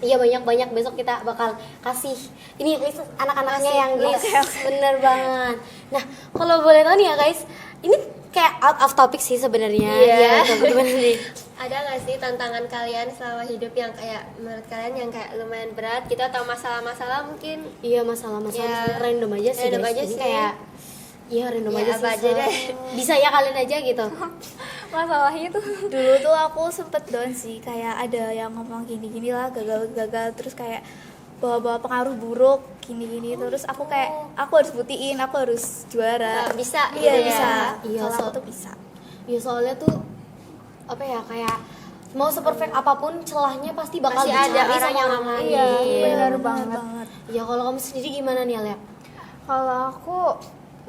Iya, banyak-banyak besok kita bakal kasih ini list anak-anaknya yang list. Bener banget. Nah, kalau boleh tahu nih ya guys, ini kayak out of topic sih sebenarnya. Iya. Gimana nih? Ada nggak sih tantangan kalian selama hidup yang kayak menurut kalian yang kayak lumayan berat gitu atau masalah-masalah mungkin? Iya, masalah-masalah Ya, random aja sih random guys. aja Jadi sih. kayak iya random Ya, aja apa sih. aja deh. Bisa ya kalian aja gitu. Masalahnya tuh Dulu tuh aku sempet down sih, kayak ada yang ngomong gini-gini lah, gagal terus kayak bawa-bawa pengaruh buruk gini-gini, terus aku kayak aku harus buktiin, aku harus juara. Bisa Iya, gitu bisa. ya. Iya, Kalau aku so- tuh bisa. Ya soalnya tuh apa ya, kayak mau seperfect apapun celahnya pasti bakal Pasti ada dicari orang sama yang orang lain. iya, Iya. benar banget. Ya kalau kamu sendiri gimana nih Alia? Kalau aku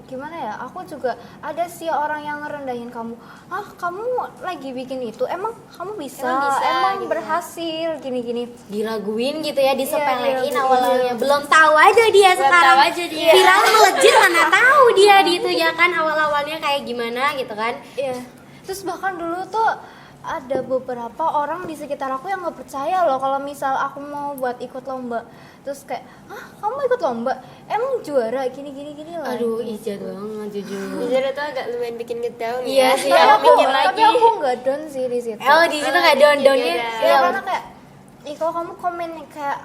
gimana ya, aku juga ada sih orang yang ngerendahin kamu. Ah, kamu lagi bikin itu, emang kamu bisa, Emang bisa, emang gitu. berhasil gini-gini. Diraguin gitu ya, disepelein Iya, awal-awalnya. Belum tahu aja dia Belum sekarang. tahu aja dia. Viral melejit mana tahu dia di itu ya kan awal-awalnya kayak gimana gitu kan. Iya. Terus bahkan dulu tuh ada beberapa orang di sekitar aku yang nggak percaya loh kalau misal aku mau buat ikut lomba. Terus kayak, "Hah, kamu ikut lomba? Emang juara gini lah." Aduh, ijat banget jujur. Jujur itu agak lumayan bikin ngedown Iya ya. sih, Tapi aku aku, mikir tapi lagi. aku nggak down sih di situ. Oh, di situ kayak down-downnya. Iya, Ya karena kayak kalau kamu komen kayak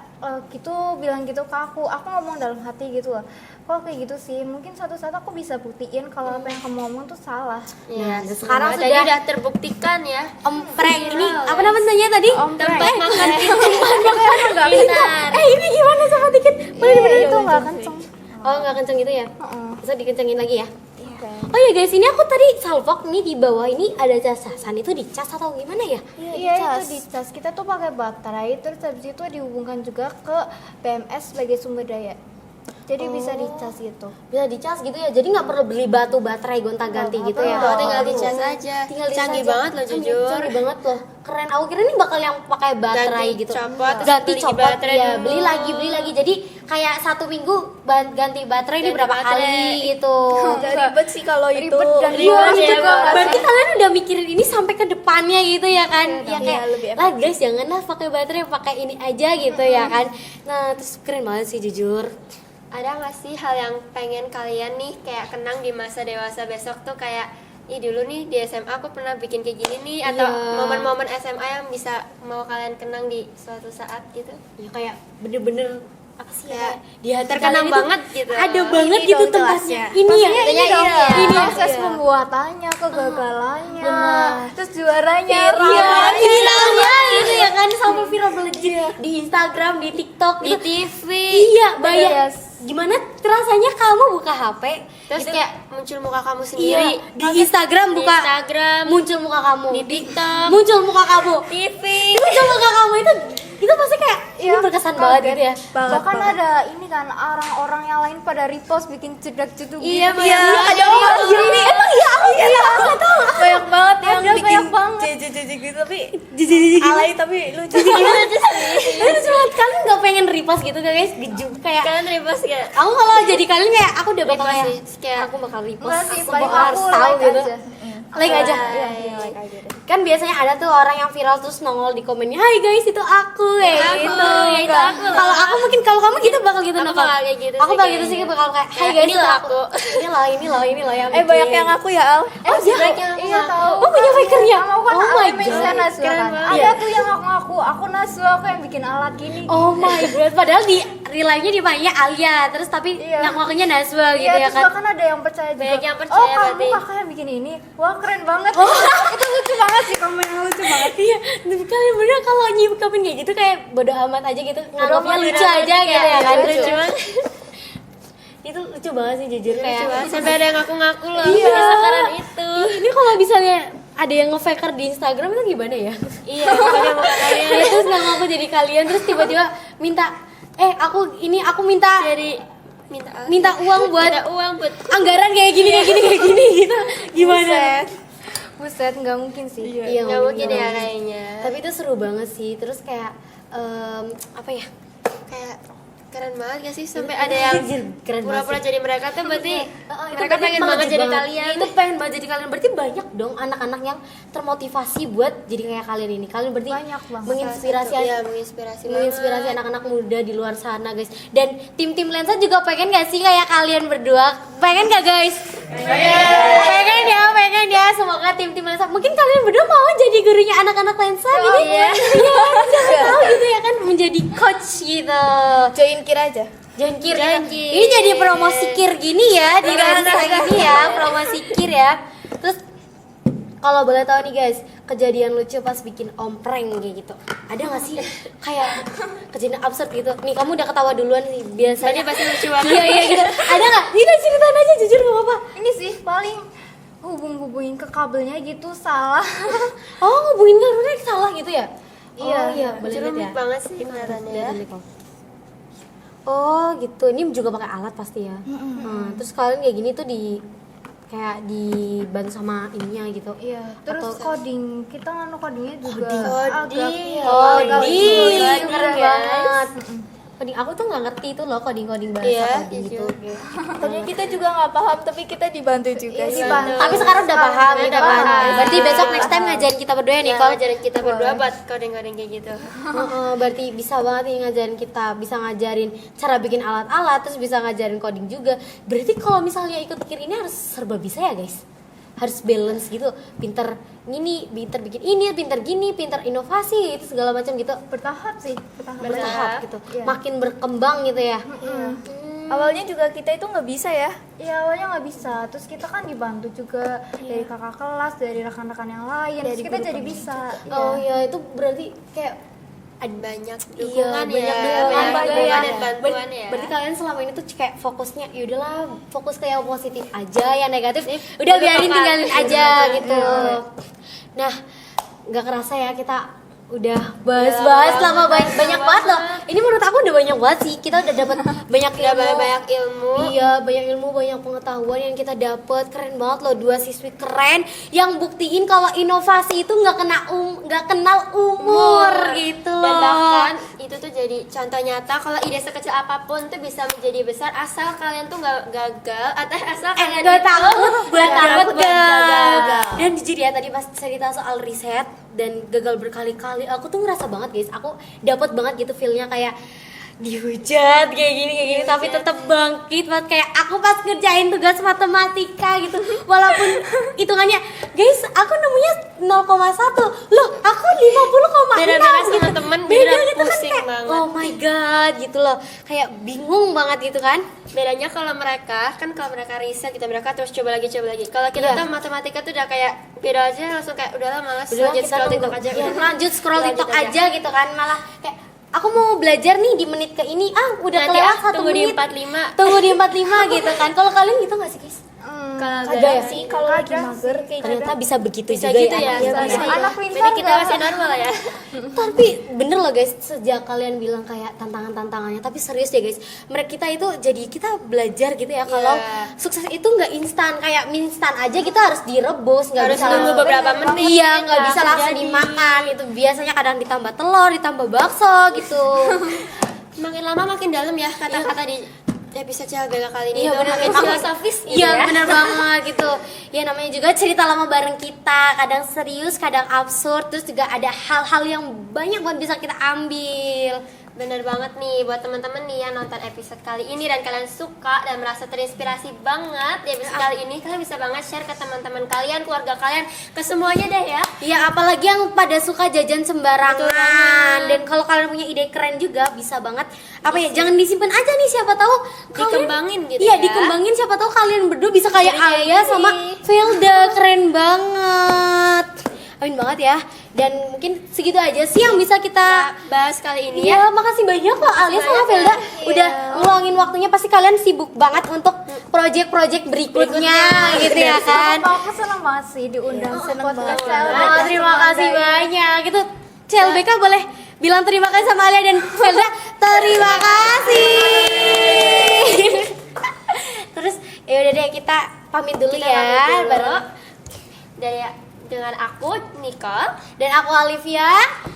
gitu, bilang gitu ke aku ngomong dalam hati gitu loh. Kalau kayak gitu sih, mungkin suatu saat aku bisa buktiin kalau apa yang kamu ngomong tuh salah. Nah, Iya, sekarang tadi sudah udah terbuktikan ya. Ompreng ini apa namanya tadi? Tempat makan Benar. Ini gimana sama dikit? Boleh Iya, bener itu nggak kenceng. Oh, nggak kenceng gitu ya? Heeh. Bisa dikencengin lagi ya? Oke. Oh ya guys, ini aku tadi salvok nih di bawah ini ada casasan, itu dicas atau gimana ya? Iya, itu dicas. Kita tuh pakai baterai, terus habis itu dihubungkan juga ke BMS sebagai sumber daya. Jadi bisa dicas gitu. Bisa dicas gitu ya, jadi nggak perlu beli batu baterai gonta-ganti Nggak gitu ya? perlu. Oh, tinggal Aduh. dicas aja. Tinggal dicas Canggih aja. banget loh jujur. Canggih banget loh, keren. Aku kira ini bakal yang pakai baterai Ganti gitu. copot, terus Ganti beli copot, baterai ya dulu. beli lagi. Jadi kayak 1 minggu ganti baterai ini Ganti berapa baterai. kali gitu. Udah ribet sih kalau itu. Ribet dan Ribet boring ya, juga. Bang. Berarti kalian udah mikirin ini sampai ke depannya gitu ya kan? Ya Iya, kayak, lebih lah guys janganlah pakai baterai, pakai ini aja gitu ya kan? Nah terus keren banget sih jujur. Ada nggak sih hal yang pengen kalian nih kayak kenang di masa dewasa besok tuh kayak ih dulu nih di SMA aku pernah bikin kayak gini nih atau Iya. momen-momen SMA yang bisa mau kalian kenang di suatu saat gitu. Ya kayak bener-bener apa sih ya? Kayak Di hati terkenang kalian itu banget gitu. Ada banget Ini gitu dong tempatnya. kelasnya. Ini ya. Pastinya Ini dong, iya. ini Iya. proses pembuatannya, kegagalannya, terus juaranya. Iya, viralnya gitu ya kan sampai viral melejit di Instagram, di TikTok, Di TV. Iya, bayang. Yes. Gimana rasanya kamu buka HP, Terus gitu, kayak muncul muka kamu iya, sendiri. di Instagram Di buka Instagram, muncul muka kamu, di TikTok, muncul muka kamu, TV. muncul muka kamu itu pasti kayak ini Iya, berkesan kaget. banget gitu ya. Bahkan ada ini kan orang-orang yang lain pada repost bikin cedak-ceduk Iya, gitu. iya. Ada orang gini. Emang iya, aku nggak tahu. Banyak banget yang Ada, bikin banyak banget. jijik gitu tapi alay tapi lucu. Tapi lucu banget, kalian nggak pengen repost gitu guys, gejuk kayak Kalian repost gak? aku kalau jadi kalian kayak aku udah bakal Repost kayak sih, kayak aku bakal repost, Enggak sih, aku paling bakal harus aku tahu like gitu. aja. Like aja. Iya, like aja deh. Kan biasanya ada tuh orang yang viral terus nongol di komennya, "Hai guys, itu aku." Kayak Aku, gitu. ya itu aku loh. Kalau aku mungkin kalau kamu gitu bakal gitu Aku Nova. bakal kayak gitu Aku sih bakal gitu sih kayaknya. bakal kayak, "Hai Kayak, guys, ini itu loh aku." Ini loh yang Banyak bikin. yang aku ya Al. Oh, iya. banyak yang Iya tahu. Oh, punya fakernya. Sama aku kan Oh my Najwa god. Najwa Keren kan. banget. Ada Iya. tuh yang aku Najwa, aku yang bikin alat gini. Oh my god. Padahal di real life-nya dipanggilnya Alia, terus tapi Iya. ngaku-ngakunya Najwa gitu Iya, ya terus kan. bahkan ada yang percaya juga. Banyak yang Oh, percaya kamu berarti. kakak yang bikin ini. Wah, keren banget. Itu lucu banget sih, komen yang lucu banget. Iya, tapi kalian bener kalau nyipkapin kayak gitu kayak bodo amat aja gitu, nganggapnya amat, lucu bodo aja amat, gitu ya iya, kan. lucu banget. Itu lucu banget sih jujur Lucu kayak. banget. Sampai ada yang ngaku-ngaku loh. Iya. Sekarang itu. Ini kalau misalnya ada yang nge-faker di Instagram itu gimana ya? Iya, pokoknya muka kalian. Ya, terus nggak ngaku jadi kalian terus tiba-tiba minta aku minta minta uang buat anggaran kayak gini gitu. Gimana? Buset, nggak mungkin sih. Iya, Nggak mungkin ya banget. kayaknya. Tapi itu seru banget sih. Terus kayak apa ya? Kayak keren banget gak sih sampai ada yang Anjir, keren pura-pura banget sih. jadi mereka tuh berarti Itu mereka pengen banget jadi kalian. Itu pengen banget jadi kalian. Berarti banyak dong anak-anak yang termotivasi buat jadi kayak kalian ini. Kalian berarti Banyak banget. menginspirasi Iya, menginspirasi banget. anak-anak muda di luar sana, guys. Dan tim-tim Lensa juga pengen gak sih kayak kalian berdua? Pengen gak, guys? Pengen ya. Semoga tim-tim Lensa. Mungkin kalian berdua mau jadi gurunya anak-anak Lensa gitu. iya. Siapa tahu gitu ya kan menjadi coach gitu. Join Kira aja. Join Kir. Join Kir. Ini jadi promosi Kir gini ya di Lensa gini ya, promosi Kir ya. Terus kalau boleh tahu nih guys, kejadian lucu pas bikin ompreng kayak gitu. Ada nggak sih kayak kejadian absurd gitu? Nih kamu udah ketawa duluan nih biasanya. Tadi pasti lucu banget. Iya gitu. Ada nggak? Ini ceritain aja jujur nggak apa-apa. Ini sih paling hubungin ke kabelnya gitu salah. Oh ngubungin kabelnya salah gitu ya? Iya. Oh iya boleh lihat ya. Rumit banget sih kelihatannya ya. Lihat, Kok. Oh gitu, ini juga pakai alat pasti ya. Terus kalian kayak gini tuh kayak dibantu sama ininya gitu. Iya, terus Atau- coding. Kita nganu codingnya juga Coding. agak Coding, sulit, keren guys. banget. Coding, aku tuh nggak ngerti itu loh coding bahasa Iya, coding gitu. Tadinya kita juga nggak paham, tapi kita dibantu juga sih. Tapi sekarang udah paham Udah gitu kan. paham. Berarti besok next time ngajarin kita berdua ya Nih Nicole. kalau ngajarin kita berdua buat coding-coding kayak gitu. Berarti bisa banget nih ngajarin kita, bisa ngajarin cara bikin alat-alat, terus bisa ngajarin coding juga. Berarti kalau misalnya ikut kir ini harus serba bisa ya guys. Harus balance gitu, pinter gini, pinter bikin ini, pinter gini, pinter inovasi, itu segala macam gitu. bertahap sih, Bertahap gitu, Iya. makin berkembang gitu ya. Awalnya juga kita itu nggak bisa ya. Iya, awalnya nggak bisa. Terus kita kan dibantu juga dari kakak kelas, dari rekan-rekan yang lain. Terus kita jadi bisa. Oh iya, itu berarti kayak Banyak iya, dukungan banyak ya, dukungan dukungan ya. dan bantuan ya. Berarti kalian selama ini tuh kayak fokusnya ya udahlah, fokus ke yang positif aja, yang negatif udah udah biarin apa-apa. tinggalin aja gitu. Nah, nggak kerasa ya kita udah bahas-bahas lama banyak banget loh. Ini menurut aku udah banyak banget sih. Kita udah dapat banyak Udah ilmu. banyak ilmu. Iya, banyak ilmu, banyak pengetahuan yang kita dapat. Keren banget loh, 2 siswi keren yang buktiin kalau inovasi itu nggak kenal umur gitu loh. Dan bahkan itu tuh jadi contoh nyata kalau ide sekecil apapun tuh bisa menjadi besar asal kalian tuh nggak gagal atau asal kalian Gak itu takut buat takut buat gagal. Dan jujur ya tadi pas cerita soal riset dan gagal berkali-kali, aku tuh ngerasa banget guys, aku dapat banget gitu feelnya kayak dihujat kayak gini tapi tetap bangkit banget. Kayak aku pas ngerjain tugas matematika gitu walaupun hitungannya guys aku nemunya 0,1 loh aku 50,6 Beda-beda sama gitu. temen, Beda beda gitu kan pusing kayak, banget. oh my god gitu loh, kayak bingung banget gitu kan. bedanya kalau mereka riset gitu mereka terus coba lagi kalau kita Iya. tuh matematika tuh udah kayak beda aja langsung kayak udahlah malas Udah lanjut kita scroll tunggu. TikTok aja Iya, udah. lanjut scroll Lanjut TikTok aja gitu kan, malah kayak aku mau belajar nih di menit ke ini udah Nanti kelewat 1 tunggu di menit 45. tunggu di 45 gitu kan. Kalau kalian gitu nggak sih guys? Kalau Ada ya? Sih kalau lagi mager kayak Ternyata bisa begitu bisa juga gitu ya, ya, anak-anak. bisa. Anak pintar Jadi kita nggak? masih normal ya. Tapi bener loh guys, sejak kalian bilang kayak tantangannya, tapi serius ya guys, mereka kita itu jadi kita belajar gitu ya kalau Iya. sukses itu nggak instan, kayak mie instan aja kita harus direbus, nggak Harus bisa nunggu beberapa menit. Iya, nggak bisa langsung langsung jadi. dimakan. Itu biasanya kadang ditambah telur, ditambah bakso gitu. Makin lama makin dalam ya kata-kata di episode CLBK kali ini Iya tuh benar, makin filosofis gitu Iya ya. benar banget gitu. Ya namanya juga cerita lama bareng kita, kadang serius, kadang absurd, terus juga ada hal-hal yang banyak banget bisa kita ambil. Bener banget nih buat teman-teman nih yang nonton episode kali ini dan kalian suka dan merasa terinspirasi banget di episode kali ini, kalian bisa banget share ke teman-teman kalian, keluarga kalian, ke semuanya deh ya. Ya apalagi yang pada suka jajan Betul sembarangan. banget. Dan kalau kalian punya ide keren juga bisa banget apa ya, jangan disimpan aja nih, siapa tahu kalian- Dikembangin gitu Iya ya. dikembangin, siapa tahu kalian berdua bisa kayak Jadi kayak Alia gini. sama Velda, keren banget. Amin banget ya. Dan mungkin segitu aja sih yang bisa kita bahas kali ini ya. Iya, makasih banyak loh Alia sama banyak Velda ya. udah ngeluangin waktunya. Pasti kalian sibuk banget untuk project-project berikutnya gitu ya kan. Aku senang banget sih diundang ke podcast banget. CLBK. Oh, terima kasih banyak. Gitu CLBK boleh bilang terima kasih sama Alia dan Felda. Terima kasih. Terus ya udah deh kita pamit dulu Kita ya pamit dulu. bareng Dari dengan aku Nicole. dan aku Olivia.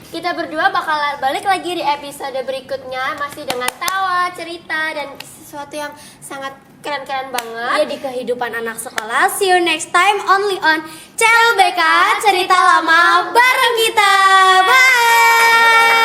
Kita berdua bakal balik lagi di episode berikutnya, masih dengan tawa, cerita, dan sesuatu yang sangat keren-keren Ya banget. di kehidupan anak sekolah. See you next time only on CLBK Cerita Lama bareng kita. Bye.